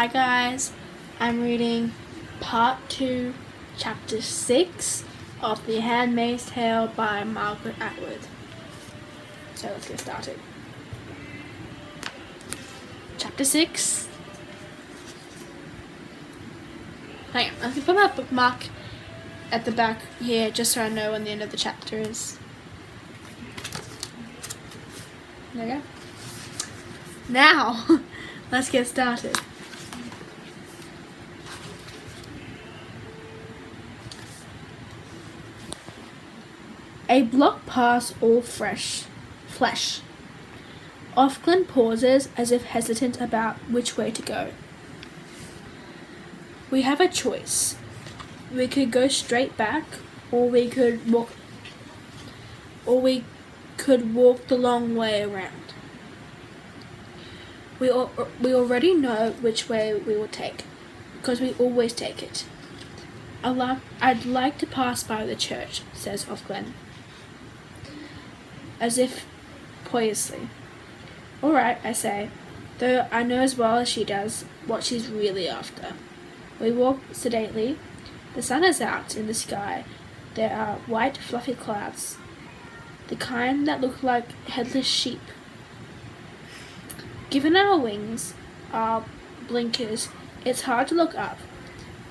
Hi guys, I'm reading part 2, chapter 6 of The Handmaid's Tale by Margaret Atwood. So let's get started. Chapter 6. Hang on, I can put my bookmark at the back here just so I know when the end of the chapter is. There we go. Now, let's get started. A block past all flesh. Ofglen pauses as if hesitant about which way to go. We have a choice. We could go straight back, or we could walk the long way around. We already know which way we will take, because we always take it. I'd like to pass by the church, says Offglen, as if piously. All right, I say, though I know as well as she does what she's really after. We walk sedately. The sun is out in the sky. There are white fluffy clouds, the kind that look like headless sheep. Given our wings, our blinkers, it's hard to look up,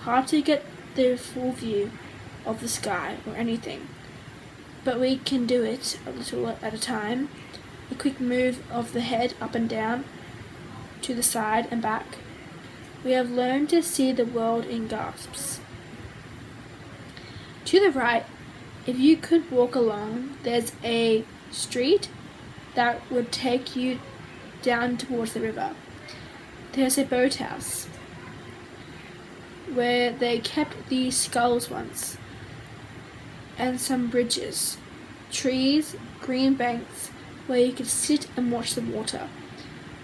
hard to get the full view of the sky or anything. But we can do it a little at a time. A quick move of the head up and down, to the side and back. We have learned to see the world in gasps. To the right, if you could walk along, there's a street that would take you down towards the river. There's a boathouse where they kept the sculls once, and some bridges, trees, green banks where you could sit and watch the water,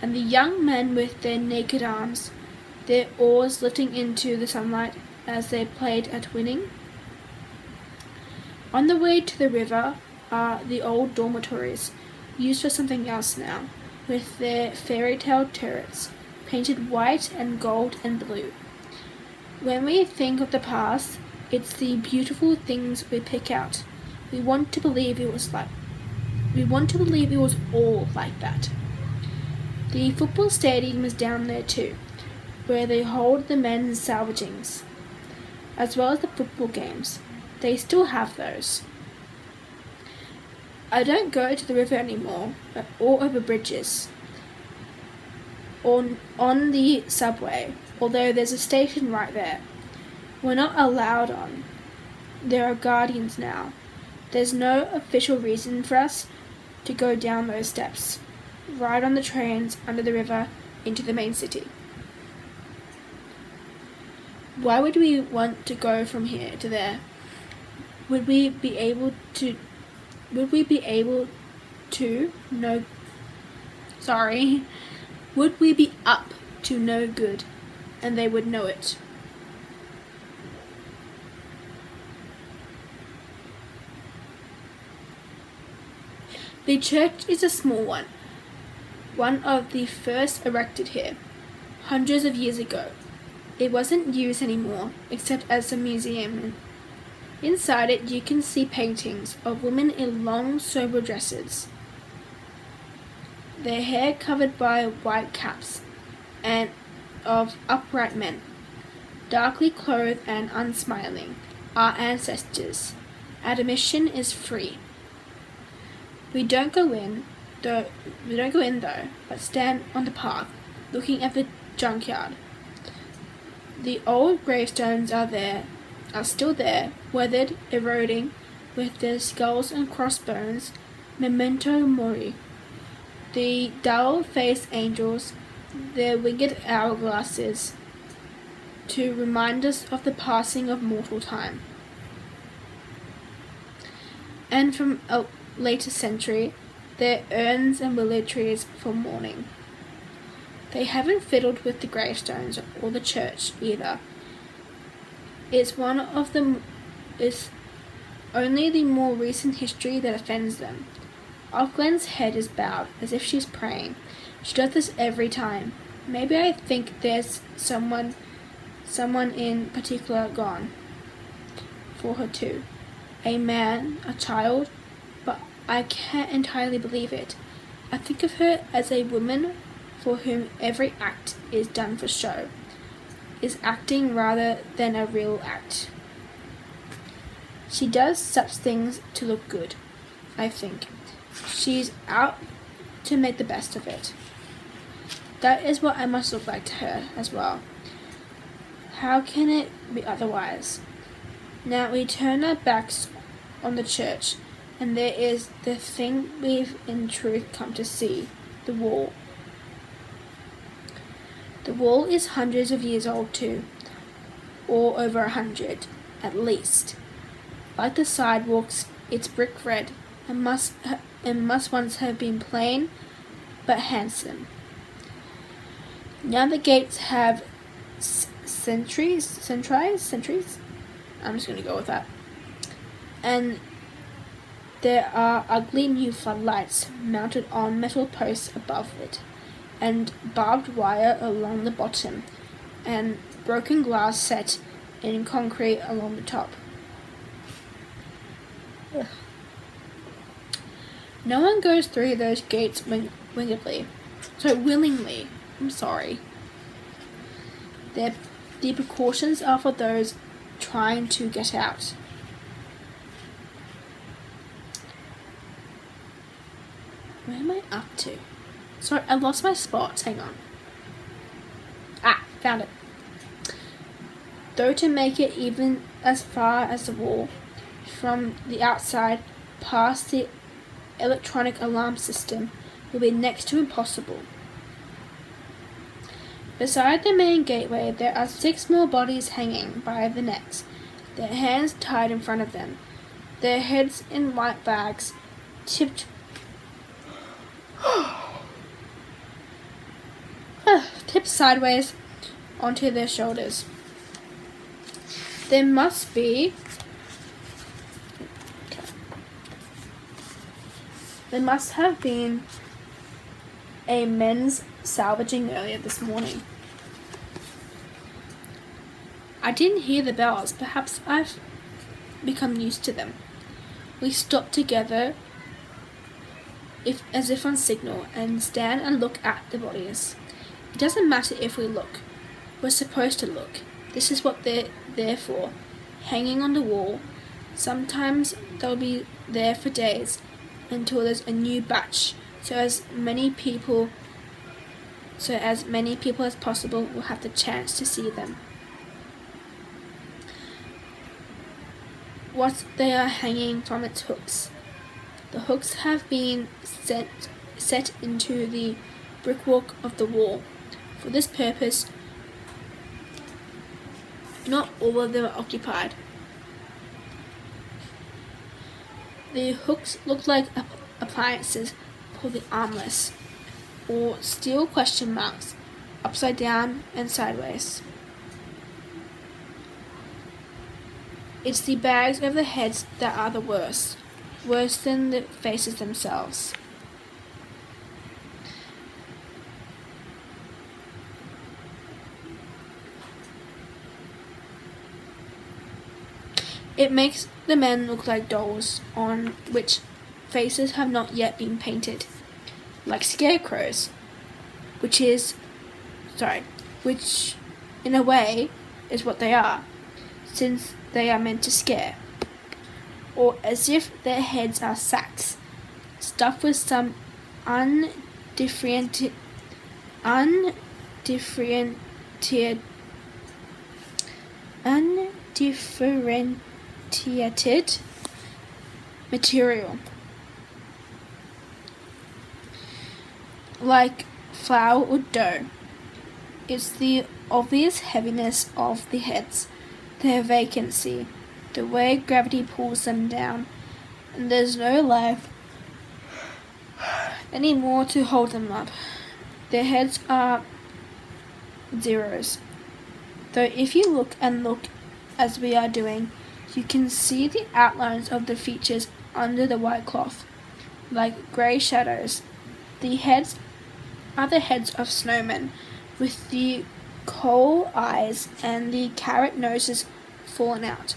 and the young men with their naked arms, their oars lifting into the sunlight as they played at winning. On the way to the river are the old dormitories, used for something else now, with their fairy tale turrets, painted white and gold and blue. When we think of the past, it's the beautiful things we pick out. We want to believe it was all like that. The football stadium is down there too, where they hold the men's salvagings, as well as the football games. They still have those. I don't go to the river anymore, or over bridges, or on the subway, although there's a station right there. We're not allowed on. There are guardians now. There's no official reason for us to go down those steps, ride on the trains under the river into the main city. Why would we want to go from here to there? Would we be able to Would we be up to no good, and they would know it? The church is a small one of the first erected here, hundreds of years ago. It wasn't used anymore, except as a museum. Inside it you can see paintings of women in long, sober dresses, their hair covered by white caps, and of upright men, darkly clothed and unsmiling, our ancestors. Admission is free. We don't go in though, but stand on the path, looking at the junkyard. The old gravestones are still there, weathered, eroding, with their skulls and crossbones, memento mori. The dull-faced angels, their winged hourglasses, to remind us of the passing of mortal time. And from a later century, their urns and willow trees for mourning. They haven't fiddled with the gravestones or the church either. It's only the more recent history that offends them. Offglen's head is bowed, as if she's praying. She does this every time. Maybe I think there's someone in particular gone for her too. A man, a child, but I can't entirely believe it. I think of her as a woman for whom every act is done for show, is acting rather than a real act. She does such things to look good, I think. She's out to make the best of it. That is what I must look like to her as well. How can it be otherwise? Now we turn our backs on the church, and there is the thing we've in truth come to see, the wall. The wall is hundreds of years old too, or over 100, at least. Like the sidewalks, it's brick red, and must once have been plain, but handsome. Now the gates have sentries. I'm just going to go with that. And there are ugly new floodlights mounted on metal posts above it, and barbed wire along the bottom, and broken glass set in concrete along the top. Ugh. No one goes through those gates willingly. I'm sorry. The precautions are for those trying to get out. Where am I up to? Sorry, I lost my spots. Hang on. Found it. Though to make it even as far as the wall, from the outside past the electronic alarm system, will be next to impossible. Beside the main gateway there are 6 more bodies hanging by the necks, their hands tied in front of them, their heads in white bags, tipped sideways onto their shoulders. There must have been a men's salvaging earlier this morning. I didn't hear the bells. Perhaps I've become used to them. We stop together, as if on signal, and stand and look at the bodies. It doesn't matter if we look. We're supposed to look. This is what they're there for, hanging on the wall. Sometimes they'll be there for days until there's a new batch, so as many people as possible will have the chance to see them. What they are hanging from its hooks. The hooks have been set into the brickwork of the wall. For this purpose, not all of them are occupied. The hooks look like appliances for the armless, or steel question marks, upside down and sideways. It's the bags over the heads that are the worst than the faces themselves. It makes the men look like dolls on which faces have not yet been painted, like scarecrows, which in a way is what they are, since they are meant to scare, or as if their heads are sacks, stuffed with some undifferentiated material, like flour or dough. It's the obvious heaviness of the heads, their vacancy, the way gravity pulls them down, and there's no life anymore to hold them up. Their heads are zeros, though if you look as we are doing, you can see the outlines of the features under the white cloth, like grey shadows. The heads are the heads of snowmen, with the coal eyes and the carrot noses fallen out.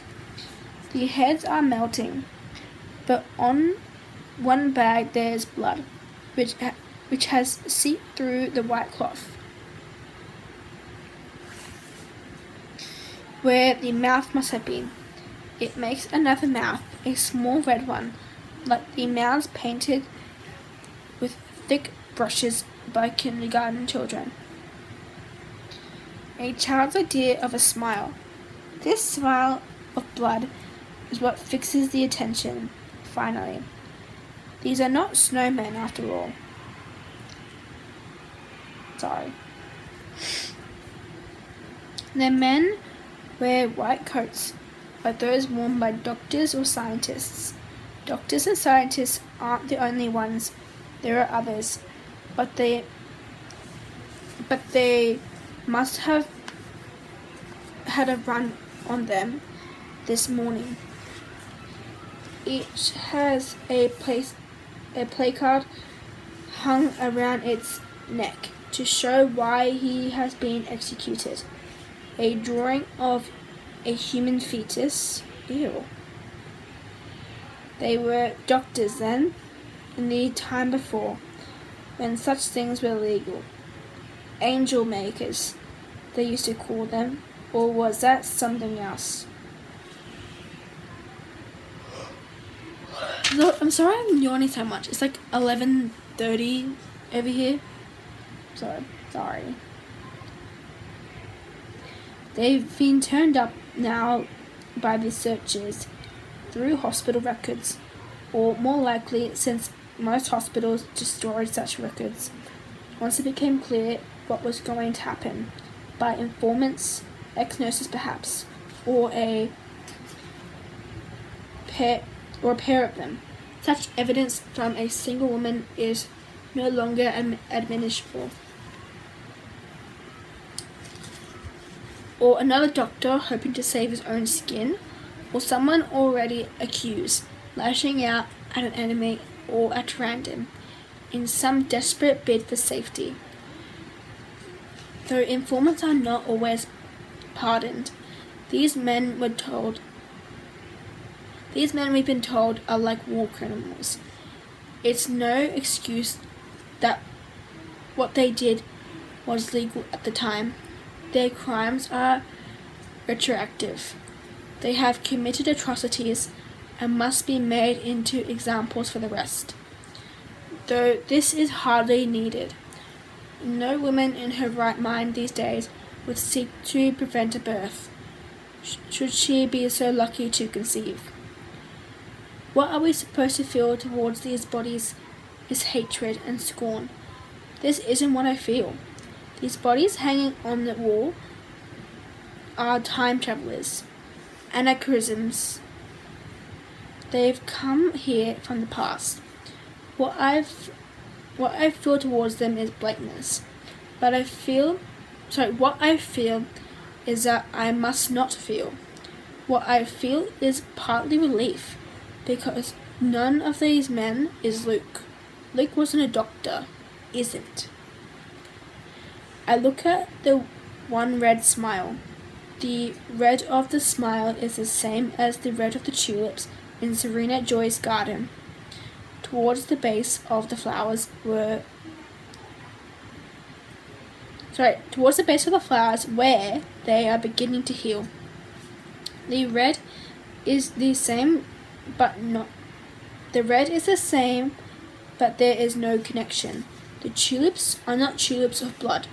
The heads are melting, but on one bag there is blood, which has seeped through the white cloth, where the mouth must have been. It makes another mouth, a small red one, like the mouths painted with thick brushes by kindergarten children. A child's idea of a smile. This smile of blood is what fixes the attention, finally. These are not snowmen after all. Sorry. The men wear white coats, like those worn by doctors or scientists. Doctors and scientists aren't the only ones. There are others, but they must have had a run on them this morning. Each has a placard hung around its neck to show why he has been executed. A drawing of a human fetus. Ew. They were doctors then, in the time before, when such things were legal. Angel makers, they used to call them, or was that something else? Look, I'm sorry I'm yawning so much. It's like 11:30 over here. Sorry. They've been turned up now by the searchers through hospital records, or more likely since most hospitals destroyed such records once it became clear what was going to happen, by informants, ex-nurses perhaps, or a pair of them. Such evidence from a single woman is no longer admissible. Or another doctor hoping to save his own skin, or someone already accused, lashing out at an enemy or at random, in some desperate bid for safety. Though informants are not always pardoned, these men we've been told are like war criminals. It's no excuse that what they did was legal at the time. Their crimes are retroactive. They have committed atrocities and must be made into examples for the rest. Though this is hardly needed. No woman in her right mind these days would seek to prevent a birth, should she be so lucky to conceive. What are we supposed to feel towards these bodies is hatred and scorn. This isn't what I feel. These bodies hanging on the wall are time travelers, anachronisms. They've come here from the past. What I feel towards them is blankness. What I feel is that I must not feel. What I feel is partly relief, because none of these men is Luke. Luke wasn't a doctor, isn't. I look at the one red smile. The red of the smile is the same as the red of the tulips in Serena Joy's garden. Towards the base of the flowers where they are beginning to heal. The red is the same, but there is no connection. The tulips are not tulips of blood.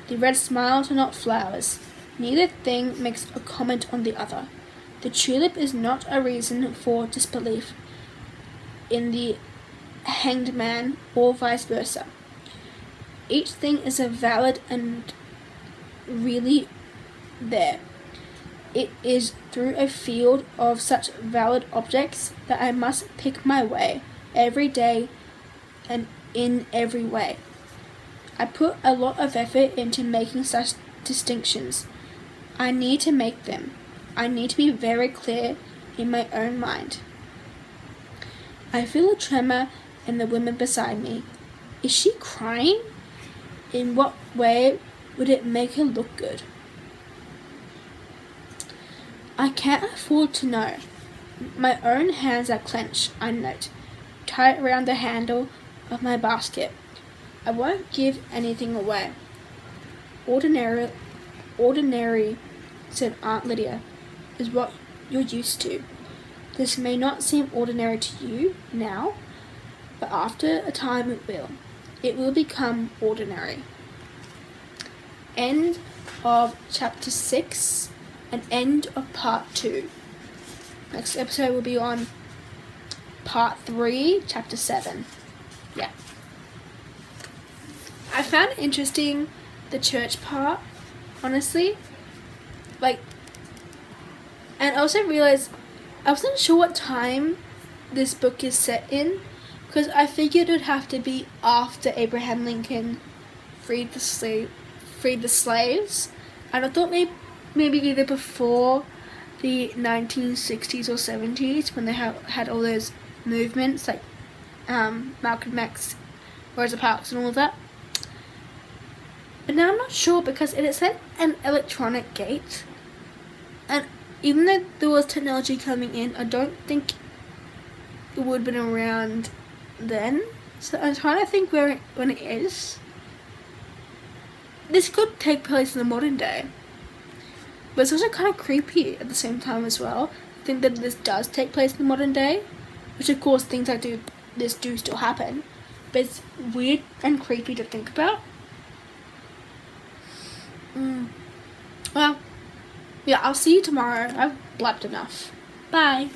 The red smiles are not flowers. Neither thing makes a comment on the other. The tulip is not a reason for disbelief in the hanged man, or vice versa. Each thing is a valid and really there. It is through a field of such valid objects that I must pick my way every day and in every way. I put a lot of effort into making such distinctions. I need to make them. I need to be very clear in my own mind. I feel a tremor in the woman beside me. Is she crying? In what way Would it make her look good? I can't afford to know. My own hands are clenched, I note, tight around the handle of my basket. I won't give anything away. Ordinary, said Aunt Lydia, is what you're used to. This may not seem ordinary to you now, but after a time it will. It will become ordinary. End of chapter 6 and end of part 2. Next episode will be on part 3, chapter 7. Yeah. I found it interesting, the church part, honestly. And I also realized I wasn't sure what time this book is set in, because I figured it would have to be after Abraham Lincoln freed the slaves, and I thought maybe either before the 1960s or 70s, when they had all those movements like Malcolm X, Rosa Parks and all of that. But now I'm not sure, because it said an electronic gate, and even though there was technology coming in, I don't think it would have been around then. So I'm trying to think when it is. This could take place in the modern day, but it's also kind of creepy at the same time as well. I think that this does take place in the modern day, which of course things like this do still happen, but it's weird and creepy to think about. Well, yeah, I'll see you tomorrow. I've blabbed enough. Bye.